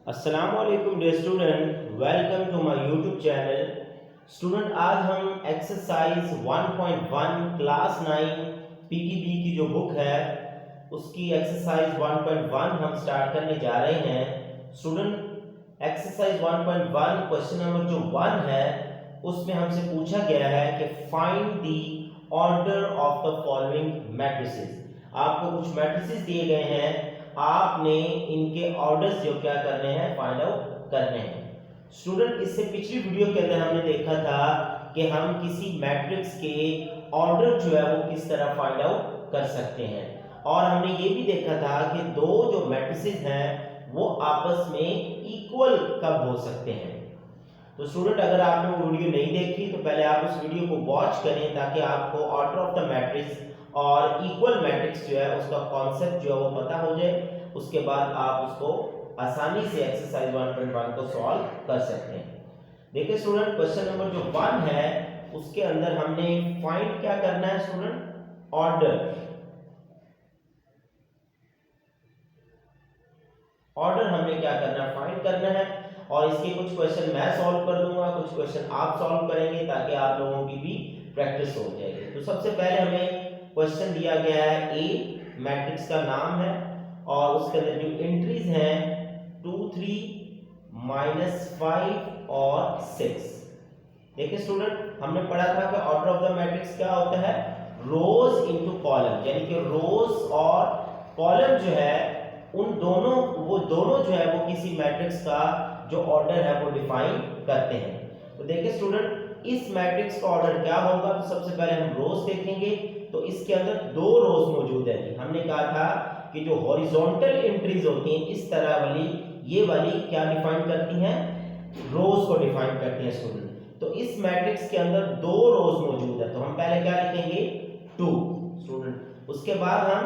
अस्सलाम वालेकुम dear student, welcome to my YouTube channel. Student, आज हम एक्सरसाइज 1.1 क्लास 9 पीटीबी की जो बुक है उसकी एक्सरसाइज 1.1 हम स्टार्ट करने जा रहे हैं। स्टूडेंट, एक्सरसाइज 1.1 क्वेश्चन नंबर जो 1 है उसमें हमसे पूछा गया है कि find the order of the following matrices. आपको कुछ मैट्रिसेस दिए गए हैं, आपने इनके ऑर्डर्स जो क्या करने हैं, फाइंड आउट करने हैं। स्टूडेंट, इससे पिछली वीडियो के अंदर हमने देखा था कि हम किसी मैट्रिक्स के ऑर्डर जो है वो किस तरह फाइंड आउट कर सकते हैं, और हमने ये भी देखा था कि दो जो मैट्रिसेस हैं वो आपस में इक्वल कब हो सकते हैं। तो स्टूडेंट, अगर आपने वो वीडियो नहीं देखी तो पहले आप उस वीडियो को वॉच करें ताकि आपको ऑर्डर ऑफ द मैट्रिक्स और इक्वल मैट्रिक्स जो है उसका कॉन्सेप्ट जो है वो पता हो जाए। उसके बाद आप उसको आसानी से एक्सरसाइज 1.1 को सॉल्व कर सकते हैं। देखिए स्टूडेंट, क्वेश्चन नंबर जो 1 है उसके अंदर हमने फाइंड क्या करना है स्टूडेंट, ऑर्डर। ऑर्डर हमने क्या करना है, फाइंड करना है। और इसके कुछ क्वेश्चन मैं सॉल्व कर दूंगा, कुछ क्वेश्चन आप सॉल्व करेंगे ताकि आप लोगों की भी प्रैक्टिस हो जाएगी। तो सबसे पहले हमें क्वेश्चन दिया गया है, ए मैट्रिक्स का नाम है और उसके अंदर जो एंट्रीज हैं 2 3 -5 और 6। देखिए स्टूडेंट, हमने पढ़ा था कि ऑर्डर ऑफ द मैट्रिक्स क्या होता है, रोज इनटू कॉलम, यानी कि रोज और कॉलम जो है उन दोनों जो है वो किसी मैट्रिक्स का जो ऑर्डर है वो डिफाइन करते हैं। तो देखिए स्टूडेंट, इस मैट्रिक्स का ऑर्डर क्या होगा, तो सबसे पहले हम रोज देखेंगे। तो इसके अंदर दो रोज मौजूद है जी। हमने कहा था कि जो हॉरिजॉन्टल एंट्रीज होती हैं इस तरह वाली, ये वाली क्या डिफाइन करती हैं, रोज को डिफाइन करती हैं स्टूडेंट। तो इस मैट्रिक्स के अंदर दो रोज मौजूद है, तो हम पहले क्या लिखेंगे, 2 स्टूडेंट। उसके बाद हम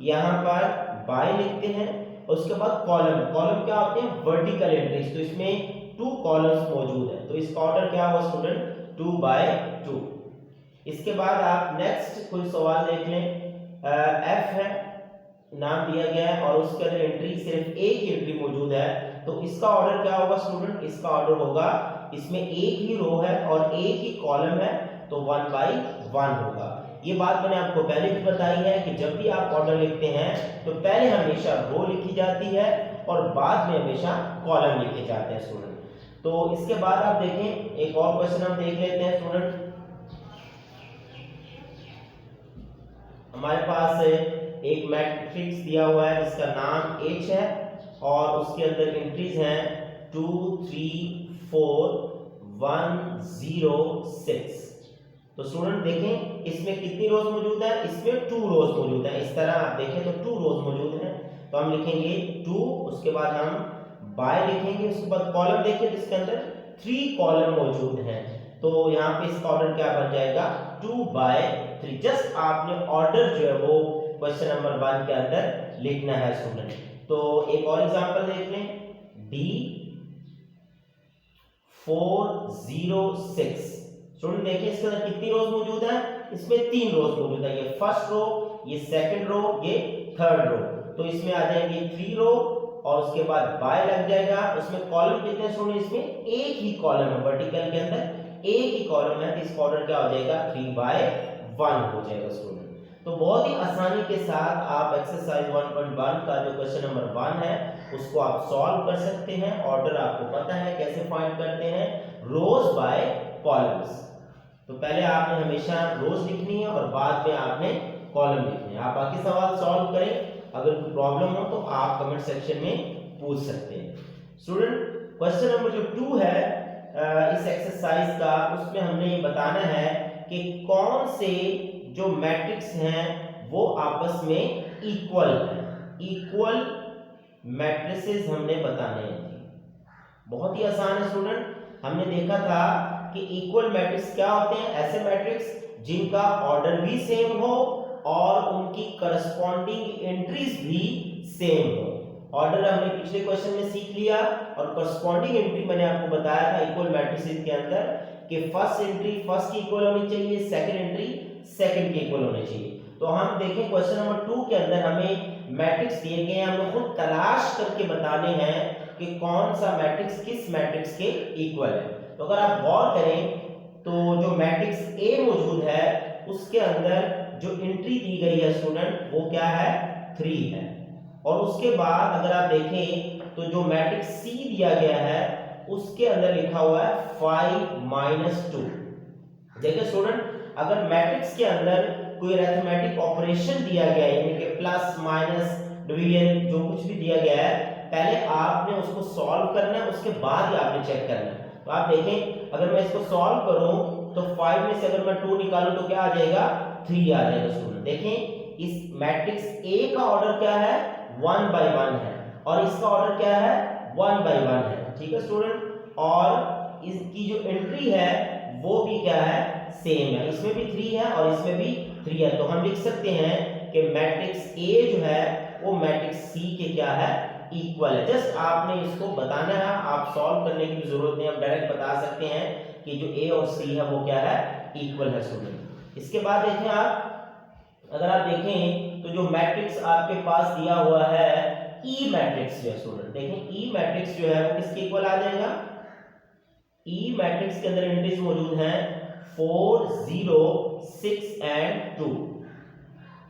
यहां पर बाय लिखते हैं, और उसके बाद कॉलम। कॉलम क्या होते हैं, वर्टिकल एंट्रीज। तो इसमें 2 कॉलम्स मौजूद है, तो इसका ऑर्डर क्या हुआ स्टूडेंट, 2/2। इसके बाद आप नेक्स्ट कोई सवाल देख लें, एफ है, नाम दिया गया है और उसके अंदर एंट्री सिर्फ एक एंट्री मौजूद है। तो इसका ऑर्डर क्या होगा स्टूडेंट, इसका ऑर्डर होगा, इसमें एक ही रो है और एक ही कॉलम है, तो 1/1 होगा। ये बात मैंने आपको पहले भी बताई है कि जब भी आप ऑर्डर लिखते हैं तो पहले हमेशा रो लिखी जाती है और बाद में हमेशा कॉलम लिखे जाते हैं स्टूडेंट। तो इसके बाद आप देखें, एक और क्वेश्चन हम देख लेते हैं स्टूडेंट। हमारे पास एक मैट्रिक्स दिया हुआ है जिसका नाम H है और उसके अंदर एंट्रीज हैं 2 3 4 1 0 6। तो स्टूडेंट देखें, इसमें कितनी रोज मौजूद है, इसमें 2 रोज मौजूद है। इस तरह आप देखें तो 2 रोज मौजूद हैं, तो हम लिखेंगे 2, उसके बाद हम बाय लिखेंगे, उसके बाद कॉलम देखिए जिसके अंदर 3 कॉलम मौजूद हैं। तो यहाँ पे इसका ऑर्डर क्या बन जाएगा, 2/3। जस्ट आपने ऑर्डर जो है वो क्वेश्चन नंबर 1 के अंदर लिखना है स्टूडेंट। तो एक और एग्जांपल देख लें, D 4 0 6। स्टूडेंट देखिए इसके अंदर कितनी रोज मौजूद है, इसमें 3 रोज मौजूद है, ये फर्स्ट रो, ये सेकंड रो, ये थर्ड रो। तो इसमें आ जाएंगे 3 रो और उसके बाद बाय लग जाएगा। उसमें कॉलम कितने स्टूडेंट, इसमें एक ही कॉलम है, वर्टिकल के अंदर एक ही कॉलम है, तो इसका ऑर्डर क्या हो जाएगा, 3/1 हो जाएगा स्टूडेंट। तो बहुत ही आसानी के साथ आप एक्सरसाइज 1.1 का जो क्वेश्चन नंबर 1 है उसको आप सॉल्व कर सकते हैं। ऑर्डर आपको पता है कैसे फाइंड करते हैं, रोज बाय कॉलम्स। तो पहले आपने हमेशा रोज लिखनी है और बाद में आपने कॉलम लिखने हैं। आप बाकी सवाल सॉल्व करें, अगर कोई प्रॉब्लम हो तो आप कमेंट सेक्शन में पूछ सकते हैं। स्टूडेंट, क्वेश्चन नंबर जो 2 है इस एक्सरसाइज का, उसमें हमने ये बताना है कि कौन से जो मैट्रिक्स हैं वो आपस में इक्वल हैं। इक्वल मैट्रिसेस हमने बताने हैं जी। बहुत ही आसान है स्टूडेंट। हमने देखा था कि इक्वल मैट्रिक्स क्या होते हैं, ऐसे मैट्रिक्स जिनका ऑर्डर भी सेम हो और उनकी करस्पॉन्डिंग एंट्रीज भी सेम हो। ऑर्डर हमने पिछले क्वेश्चन में सीख लिया और करस्पॉन्डिंग एंट्री मैंने आपको बताया था इक्वल मैट्रिसेस के अंदर कि फर्स्ट एंट्री फर्स्ट की इक्वल होनी चाहिए, सेकंड एंट्री सेकंड की इक्वल होनी चाहिए। तो हम देखें क्वेश्चन नंबर 2 के अंदर हमें मैट्रिक्स दिए गए हैं, हमें खुद तलाश करके बताने हैं कि कौन सा मैट्रिक्स किस मैट्रिक्स के इक्वल है। तो अगर आप गौर करें तो जो मैट्रिक्स ए मौजूद है उसके अंदर जो एंट्री दी गई है स्टूडेंट वो क्या है 3 है। और उसके बाद अगर आप देखें तो जो मैट्रिक्स सी दिया गया है उसके अंदर लिखा हुआ है 5 - 2। देखिए स्टूडेंट, अगर मैट्रिक्स के अंदर कोई अरिथमेटिक ऑपरेशन दिया गया है यानी कि प्लस माइनस डिवीजन जो कुछ भी दिया गया है, पहले आपने उसको सॉल्व करना है, उसके बाद ही आपने चेक करना है। तो आप देखें अगर मैं इसको सॉल्व करूं तो 5 में से अगर मैं 2 निकालूं तो क्या आ जाएगा 3 आ जाएगा स्टूडेंट। देखें इस मैट्रिक्स ए का ऑर्डर क्या है 1 by 1 है और इसका ऑर्डर क्या है 1 by 1 है। ठीक है स्टूडेंट, और इसकी जो एंट्री है वो भी क्या है सेम है, इसमें भी 3 है और इसमें भी 3 है। तो हम लिख सकते हैं कि मैट्रिक्स ए जो है वो मैट्रिक्स सी के क्या है इक्वल है। जस्ट आपने इसको बताना है, आप सॉल्व करने की जरूरत नहीं, आप डायरेक्ट बता सकते हैं कि जो ए और सी है वो क्या है इक्वल है स्टूडेंट। इसके बाद देखें आप, अगर आप देखें तो जो मैट्रिक्स आपके पास दिया हुआ है ई मैट्रिक्स जो है स्टूडेंट, देखें ई मैट्रिक्स जो है वो किसके इक्वल आ जाएगा। ई मैट्रिक्स के अंदर एंट्रीज मौजूद हैं 4 0 6 and 2।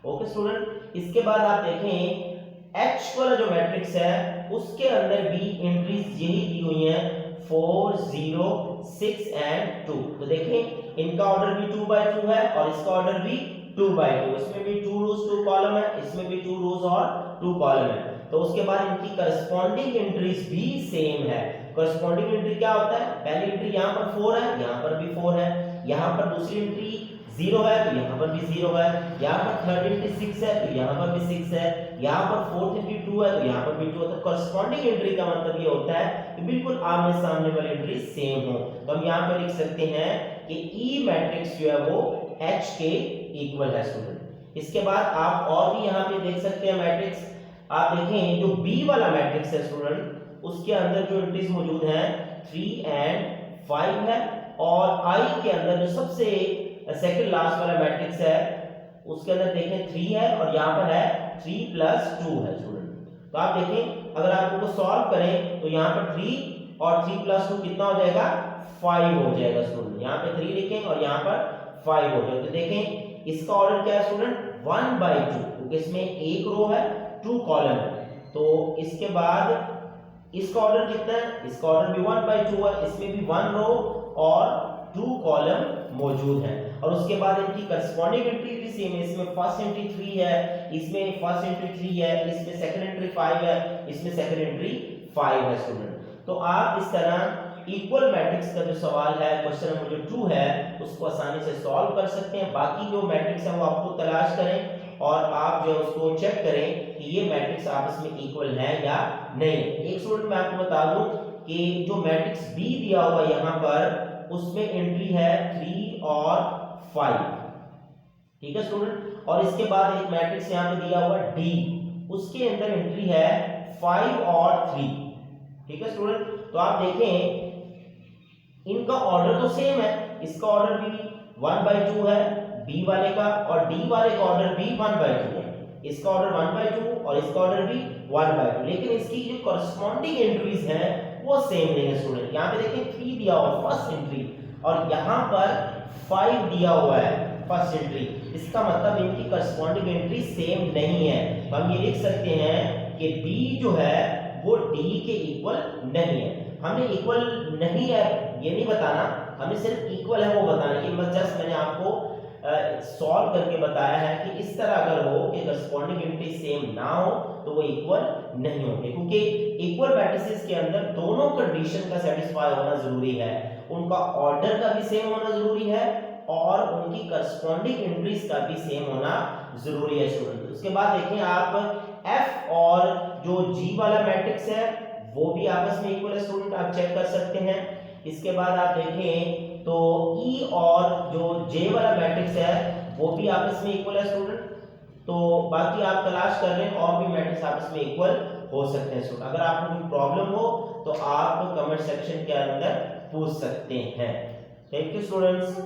ओके स्टूडेंट, इसके बाद आप देखें H वाला जो मैट्रिक्स है उसके अंदर भी एंट्रीज यही दी हुई हैं 4 0 6 and 2। तो देखें इनका ऑर्डर भी 2 by 2 है और इसका ऑर्डर भी 2 by 2। इसमें भी 2 रोज 2 कॉलम है, इसमें भी 2 रोज और 2 कॉलम है। तो उसके बाद इनकी करस्पॉन्डिंग एंट्रीज भी सेम है। करस्पॉन्डिंग एंट्री क्या होता है, पहली एंट्री यहाँ पर 4 है, यहाँ पर भी 4 है, यहाँ पर दूसरी एंट्री 0 है तो यहाँ पर भी 0 है, यहाँ पर थर्ड एंट्री 6 है तो यहाँ पर भी 6 है, यहाँ पर फोर्थ एंट्री 2 है तो यहाँ पर भी 2 है। तो करस्पॉन्डिंग एंट्री का मतलब ये होता है कि बिल्कुल आमने सामने वाली एंट्री सेम हो। तो हम यहाँ पर लिख सकते हैं कि ई मैट्रिक्स जो है वो H के इक्वल है स्टूडेंट। इसके बाद आप और भी यहाँ पे देख सकते हैं मैट्रिक्स, आप देखें जो बी वाला मैट्रिक्स है स्टूडेंट उसके अंदर जो एंट्रीज मौजूद हैं 3 and 5 है, और आई के अंदर जो सबसे सेकंड लास्ट वाला मैट्रिक्स है उसके अंदर देखें 3 है और यहाँ पर है 3 + 2 है स्टूडेंट। तो आप देखें अगर आप इनको सॉल्व करें तो यहाँ पर 3 और 3 + 2 कितना हो जाएगा 5 हो जाएगा स्टूडेंट। यहाँ पे 3 लिखें और यहाँ पर 5 हो जाएगा। तो देखें इसका ऑर्डर क्या है स्टूडेंट 1 by 2, क्योंकि इसमें एक रो है 2 कॉलम है। तो इसके बाद इसका ऑर्डर कितना है, इसका ऑर्डर भी 1 by 2 है, इसमें भी 1 रो और 2 कॉलम मौजूद है। और उसके बाद इनकी करस्पॉन्डिंग एंट्री भी सेम है, इसमें फर्स्ट एंट्री 3 है, इसमें फर्स्ट एंट्री 3 है, इसमें सेकंड एंट्री 5 है, इसमें सेकंड एंट्री 5 है स्टूडेंट। तो आप इस तरह इक्वल मैट्रिक्स का जो सवाल है क्वेश्चन नंबर जो 2 है उसको आसानी से सॉल्व कर सकते हैं। बाकी जो मैट्रिक्स है वो आपको तलाश करें और आप जो उसको चेक करें कि ये मैट्रिक्स आपस में इक्वल है या नहीं। एक स्टूडेंट मैं आपको बता दूं कि जो मैट्रिक्स बी दिया हुआ यहाँ पर उसमें एंट्री है 3 और 5। ठीक है स्टूडेंट, और इसके बाद एक मैट्रिक्स यहाँ पे दिया हुआ डी, उसके अंदर एंट्री है 5 और 3। ठीक है स्टूडेंट, तो आप देखें इनका ऑर्डर तो सेम है, इसका ऑर्डर भी 1 by 2 है बी वाले का, और डी वाले का ऑर्डर भी 1 by 2 है, इसका ऑर्डर 1 by 2 और इसका ऑर्डर भी 1 by 2, लेकिन इसकी जो करस्पॉन्डिंग एंट्रीज हैं वो सेम नहीं है स्टूडेंट। यहाँ पे देखिए 3 दिया हुआ फर्स्ट एंट्री और यहाँ पर 5 दिया हुआ है फर्स्ट एंट्री, इसका मतलब इनकी करस्पॉन्डिंग एंट्री सेम नहीं है। तो हम ये लिख सकते हैं कि बी जो है वो डी के इक्वल नहीं है। हमने इक्वल नहीं है ये नहीं बताना, हमें सिर्फ इक्वल है वो बताना। ये बस जस्ट मैंने आपको सॉल्व करके बताया है कि इस तरह अगर हो कि करस्पॉन्डिंग एंट्री सेम ना हो तो वो इक्वल नहीं होंगे, क्योंकि इक्वल मैट्रिसेस के अंदर दोनों कंडीशन का सेटिस्फाई होना जरूरी है, उनका ऑर्डर का भी सेम होना जरूरी है और उनकी करस्पॉन्डिंग एंट्रीज का भी सेम होना जरूरी है स्टूडेंट। उसके बाद देखें आप एफ और जो जी वाला मैट्रिक्स है वो भी आपस में इक्वल है स्टूडेंट, आप चेक कर सकते हैं। इसके बाद आप देखें तो ई और जो जे वाला मैट्रिक्स है वो भी आपस में इक्वल है स्टूडेंट। तो बाकी आप तलाश कर लें और भी मैट्रिक्स आपस में इक्वल हो सकते हैं स्टूडेंट। अगर आपको कोई प्रॉब्लम हो तो आप कमेंट सेक्शन के अंदर पूछ सकते हैं। Thank you students.